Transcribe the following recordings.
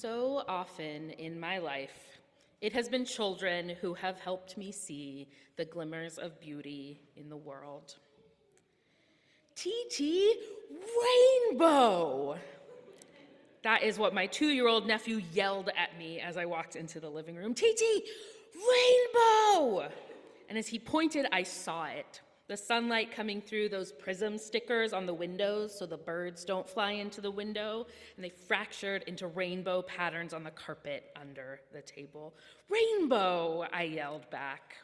So often in my life, it has been children who have helped me see the glimmers of beauty in the world. TT Rainbow! That is what my 2-year-old nephew yelled at me as I walked into the living room. TT Rainbow! And as he pointed, I saw it. The sunlight coming through those prism stickers on the windows so the birds don't fly into the window, and they fractured into rainbow patterns on the carpet under the table. Rainbow, I yelled back.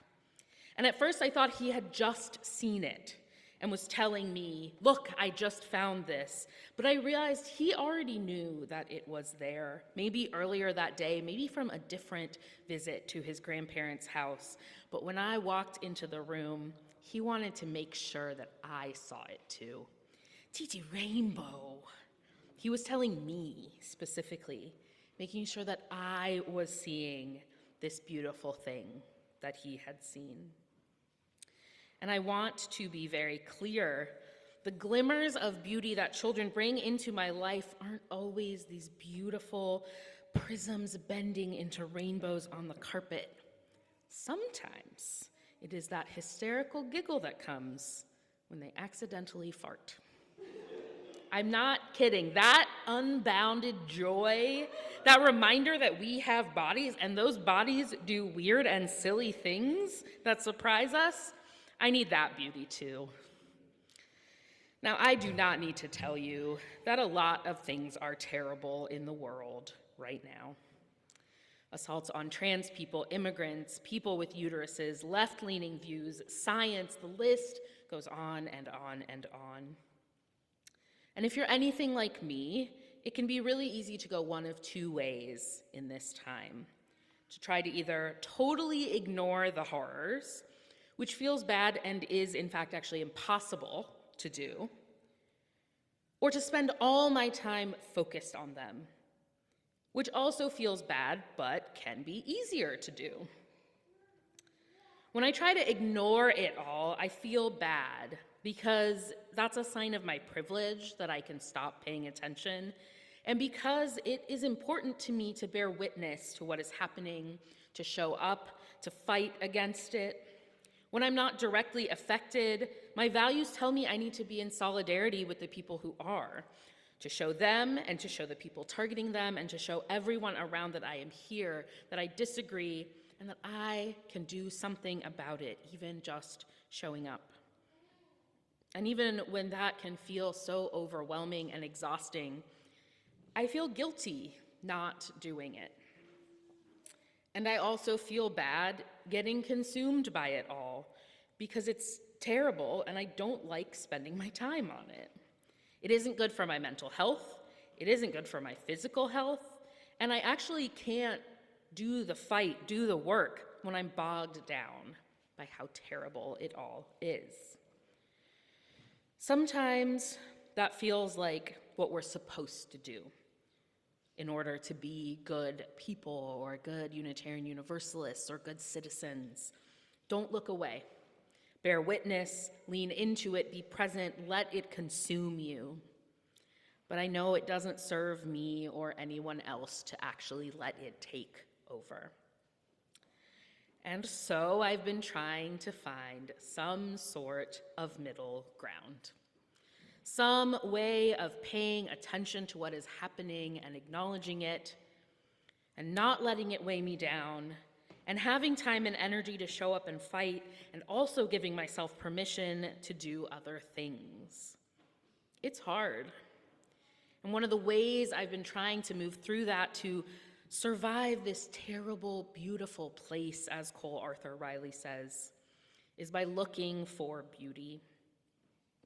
And at first I thought he had just seen it and was telling me, look, I just found this. But I realized he already knew that it was there, maybe earlier that day, maybe from a different visit to his grandparents' house. But when I walked into the room, he wanted to make sure that I saw it too. TT Rainbow. He was telling me specifically, making sure that I was seeing this beautiful thing that he had seen. And I want to be very clear. The glimmers of beauty that children bring into my life aren't always these beautiful prisms bending into rainbows on the carpet. Sometimes it is that hysterical giggle that comes when they accidentally fart. I'm not kidding. That unbounded joy, that reminder that we have bodies and those bodies do weird and silly things that surprise us, I need that beauty too. Now, I do not need to tell you that a lot of things are terrible in the world right now. Assaults on trans people, immigrants, people with uteruses, left-leaning views, science, the list goes on and on and on. And if you're anything like me, it can be really easy to go one of two ways in this time. To try to either totally ignore the horrors, which feels bad and is in fact actually impossible to do, or to spend all my time focused on them, which also feels bad, but can be easier to do. When I try to ignore it all, I feel bad because that's a sign of my privilege that I can stop paying attention, and because it is important to me to bear witness to what is happening, to show up, to fight against it. When I'm not directly affected, my values tell me I need to be in solidarity with the people who are, to show them and to show the people targeting them and to show everyone around that I am here, that I disagree, and that I can do something about it, even just showing up. And even when that can feel so overwhelming and exhausting, I feel guilty not doing it. And I also feel bad getting consumed by it all because it's terrible and I don't like spending my time on it. It isn't good for my mental health, it isn't good for my physical health, and I actually can't do the fight, do the work when I'm bogged down by how terrible it all is. Sometimes that feels like what we're supposed to do in order to be good people or good Unitarian Universalists or good citizens. Don't look away. Bear witness, lean into it, be present, let it consume you. But I know it doesn't serve me or anyone else to actually let it take over. And so I've been trying to find some sort of middle ground. Some way of paying attention to what is happening and acknowledging it and not letting it weigh me down and having time and energy to show up and fight and also giving myself permission to do other things. It's hard. And one of the ways I've been trying to move through that to survive this terrible, beautiful place, as Cole Arthur Riley says, is by looking for beauty.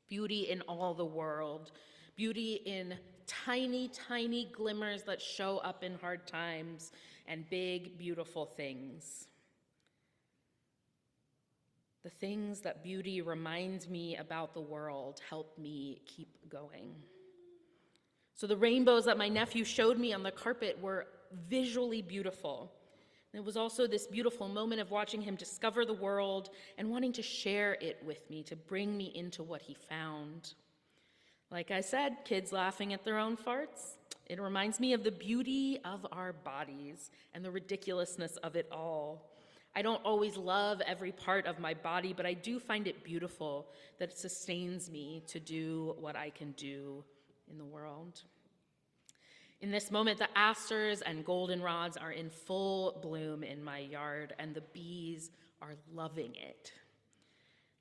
Beauty in all the world, beauty in tiny, tiny glimmers that show up in hard times, and big, beautiful things. The things that beauty reminds me about the world help me keep going. So the rainbows that my nephew showed me on the carpet were visually beautiful. And it was also this beautiful moment of watching him discover the world and wanting to share it with me, to bring me into what he found. Like I said, kids laughing at their own farts. It reminds me of the beauty of our bodies and the ridiculousness of it all. I don't always love every part of my body, but I do find it beautiful that it sustains me to do what I can do in the world. In this moment, the asters and goldenrods are in full bloom in my yard, and the bees are loving it.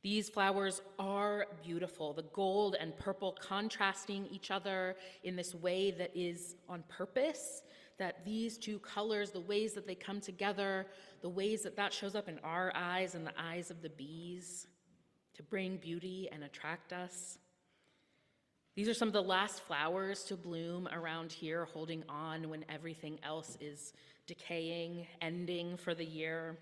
These flowers are beautiful, the gold and purple contrasting each other in this way that is on purpose, that these two colors, the ways that they come together, the ways that that shows up in our eyes and the eyes of the bees to bring beauty and attract us. These are some of the last flowers to bloom around here, holding on when everything else is decaying, ending for the year.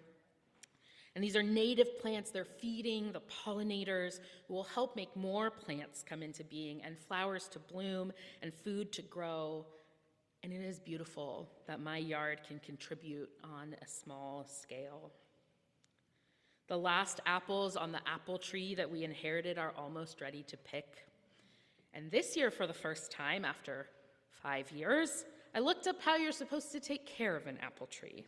And these are native plants. They're feeding the pollinators who will help make more plants come into being and flowers to bloom and food to grow. And it is beautiful that my yard can contribute on a small scale. The last apples on the apple tree that we inherited are almost ready to pick. And this year, for the first time after 5 years, I looked up how you're supposed to take care of an apple tree.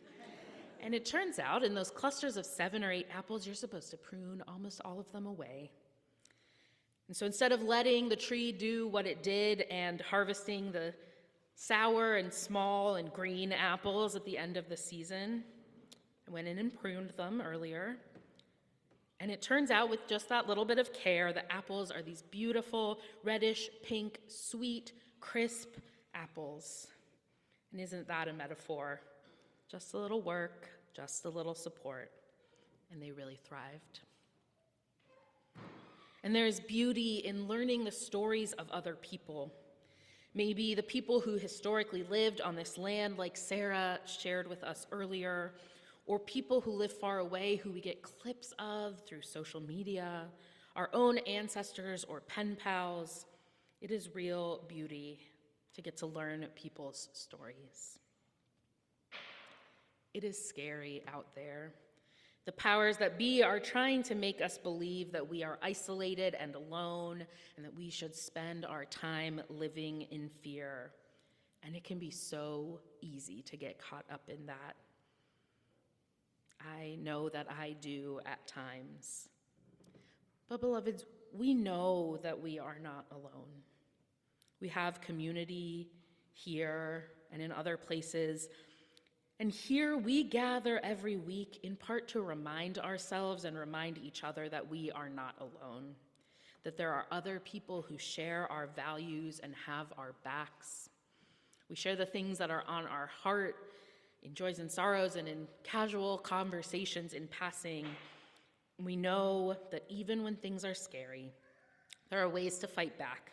And it turns out in those clusters of 7 or 8 apples, you're supposed to prune almost all of them away. And so instead of letting the tree do what it did and harvesting the sour and small and green apples at the end of the season, I went in and pruned them earlier. And it turns out with just that little bit of care, the apples are these beautiful, reddish, pink, sweet, crisp apples. And isn't that a metaphor? Just a little work, just a little support, and they really thrived. And there is beauty in learning the stories of other people. Maybe the people who historically lived on this land, like Sarah shared with us earlier, or people who live far away who we get clips of through social media, our own ancestors or pen pals. It is real beauty to get to learn people's stories. It is scary out there. The powers that be are trying to make us believe that we are isolated and alone and that we should spend our time living in fear. And it can be so easy to get caught up in that. I know that I do at times. But beloveds, we know that we are not alone. We have community here and in other places. And here we gather every week in part to remind ourselves and remind each other that we are not alone, that there are other people who share our values and have our backs. We share the things that are on our heart in joys and sorrows and in casual conversations in passing. We know that even when things are scary, there are ways to fight back,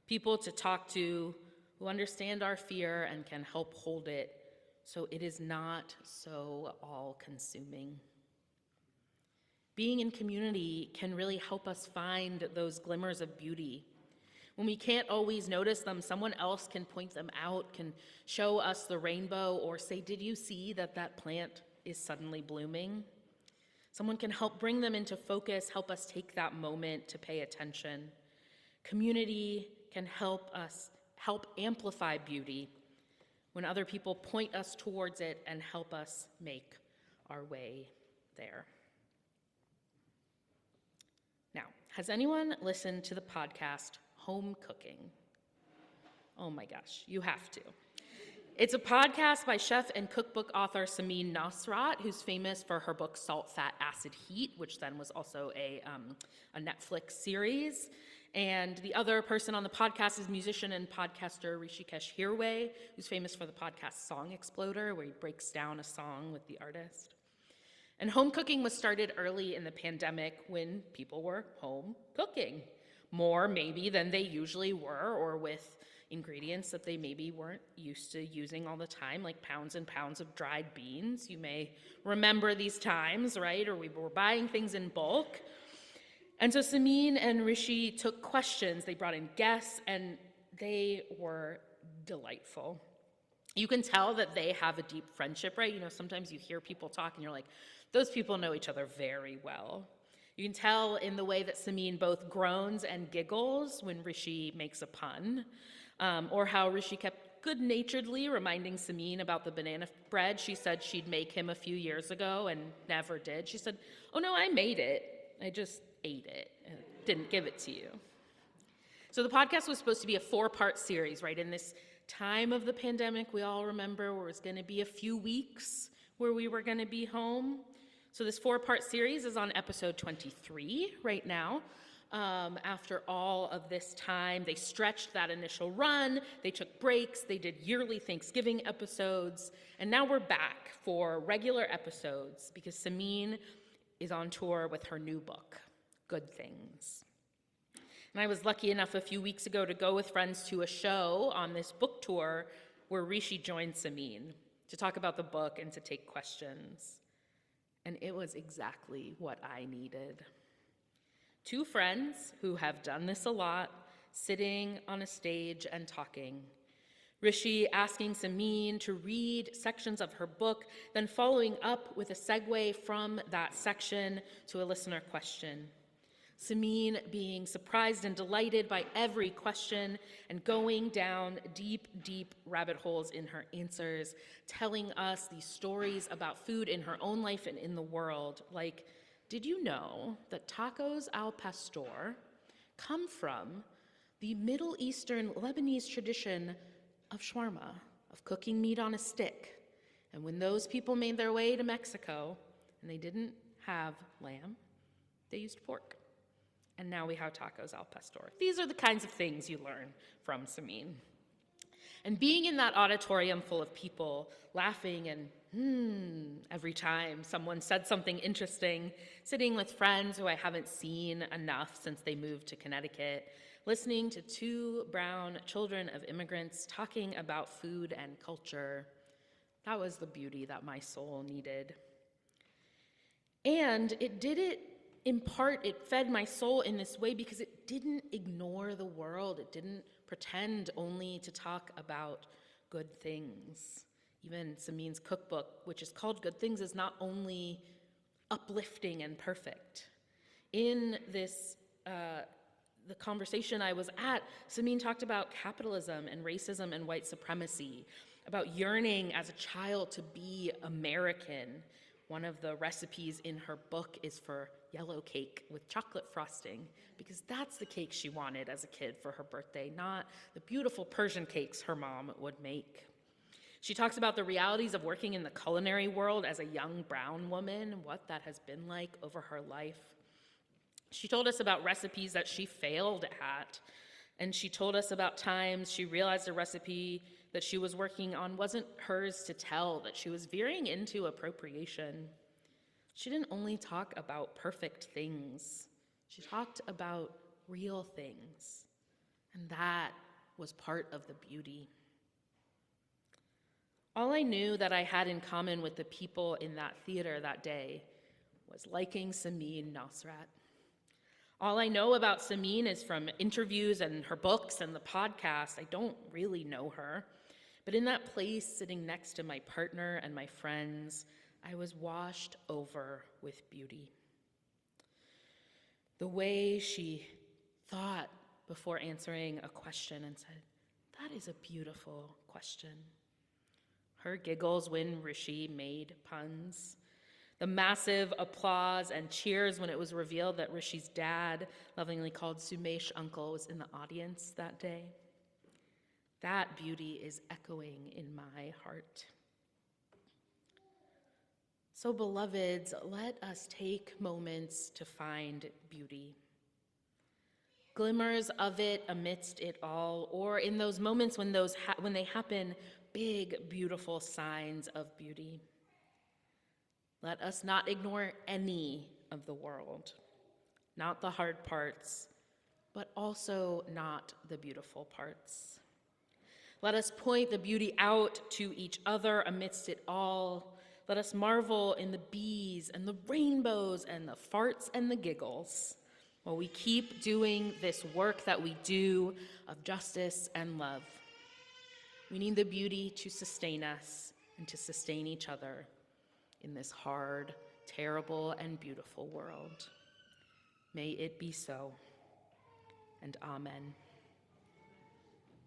people to talk to who understand our fear and can help hold it so it is not so all-consuming. Being in community can really help us find those glimmers of beauty. When we can't always notice them, someone else can point them out, can show us the rainbow, or say, did you see that that plant is suddenly blooming? Someone can help bring them into focus, help us take that moment to pay attention. Community can help us amplify beauty when other people point us towards it and help us make our way there. Now, has anyone listened to the podcast Home Cooking? Oh my gosh, you have to. It's a podcast by chef and cookbook author Samin Nosrat, who's famous for her book Salt, Fat, Acid, Heat, which then was also a Netflix series. And the other person on the podcast is musician and podcaster Rishikesh Hirway, who's famous for the podcast Song Exploder, where he breaks down a song with the artist. And home cooking was started early in the pandemic when people were home cooking, more maybe than they usually were, or with ingredients that they maybe weren't used to using all the time, like pounds and pounds of dried beans. You may remember these times, right? Or we were buying things in bulk. And so Samin and Rishi took questions. They brought in guests, and they were delightful. You can tell that they have a deep friendship, right? You know, sometimes you hear people talk and you're like, those people know each other very well. You can tell in the way that Samin both groans and giggles when Rishi makes a pun, or how Rishi kept good-naturedly reminding Samin about the banana bread she said she'd make him a few years ago and never did. She said, "Oh no, I made it. I just ate it and didn't give it to you." So the podcast was supposed to be a 4-part series, right? In this time of the pandemic, we all remember where it was going to be a few weeks where we were going to be home. So this 4-part series is on episode 23 right now. After all of this time, they stretched that initial run, they took breaks, they did yearly Thanksgiving episodes, and now we're back for regular episodes because Samin is on tour with her new book, Good Things. And I was lucky enough a few weeks ago to go with friends to a show on this book tour where Rishi joined Samin to talk about the book and to take questions. And it was exactly what I needed. 2 friends who have done this a lot, sitting on a stage and talking. Rishi asking Samin to read sections of her book, then following up with a segue from that section to a listener question. Samin being surprised and delighted by every question and going down deep, deep rabbit holes in her answers, telling us these stories about food in her own life and in the world, like, did you know that tacos al pastor come from the Middle Eastern Lebanese tradition of shawarma, of cooking meat on a stick? And when those people made their way to Mexico and they didn't have lamb, they used pork. And now we have tacos al pastor. These are the kinds of things you learn from Samin. And being in that auditorium full of people, laughing and every time someone said something interesting, sitting with friends who I haven't seen enough since they moved to Connecticut, listening to 2 brown children of immigrants talking about food and culture, that was the beauty that my soul needed. And it did it. In part, it fed my soul in this way because it didn't ignore the world. It didn't pretend only to talk about good things. Even Samin's cookbook, which is called Good Things, is not only uplifting and perfect. In this, the conversation I was at, Samin talked about capitalism and racism and white supremacy, about yearning as a child to be American. One of the recipes in her book is for yellow cake with chocolate frosting, because that's the cake she wanted as a kid for her birthday, not the beautiful Persian cakes her mom would make. She talks about the realities of working in the culinary world as a young brown woman, what that has been like over her life. She told us about recipes that she failed at, and she told us about times she realized a recipe that she was working on wasn't hers to tell, that she was veering into appropriation. She didn't only talk about perfect things, she talked about real things, and that was part of the beauty. All I knew that I had in common with the people in that theater that day was liking Samin Nosrat. All I know about Samin is from interviews and her books and the podcast. I don't really know her. But in that place, sitting next to my partner and my friends, I was washed over with beauty. The way she thought before answering a question and said, "That is a beautiful question." Her giggles when Rishi made puns. The massive applause and cheers when it was revealed that Rishi's dad, lovingly called Sumesh Uncle, was in the audience that day. That beauty is echoing in my heart. So, beloveds, let us take moments to find beauty. Glimmers of it amidst it all, or in those moments when they happen, big, beautiful signs of beauty. Let us not ignore any of the world, not the hard parts, but also not the beautiful parts. Let us point the beauty out to each other amidst it all. Let us marvel in the bees and the rainbows and the farts and the giggles while we keep doing this work that we do of justice and love. We need the beauty to sustain us and to sustain each other in this hard, terrible, and beautiful world. May it be so, and amen.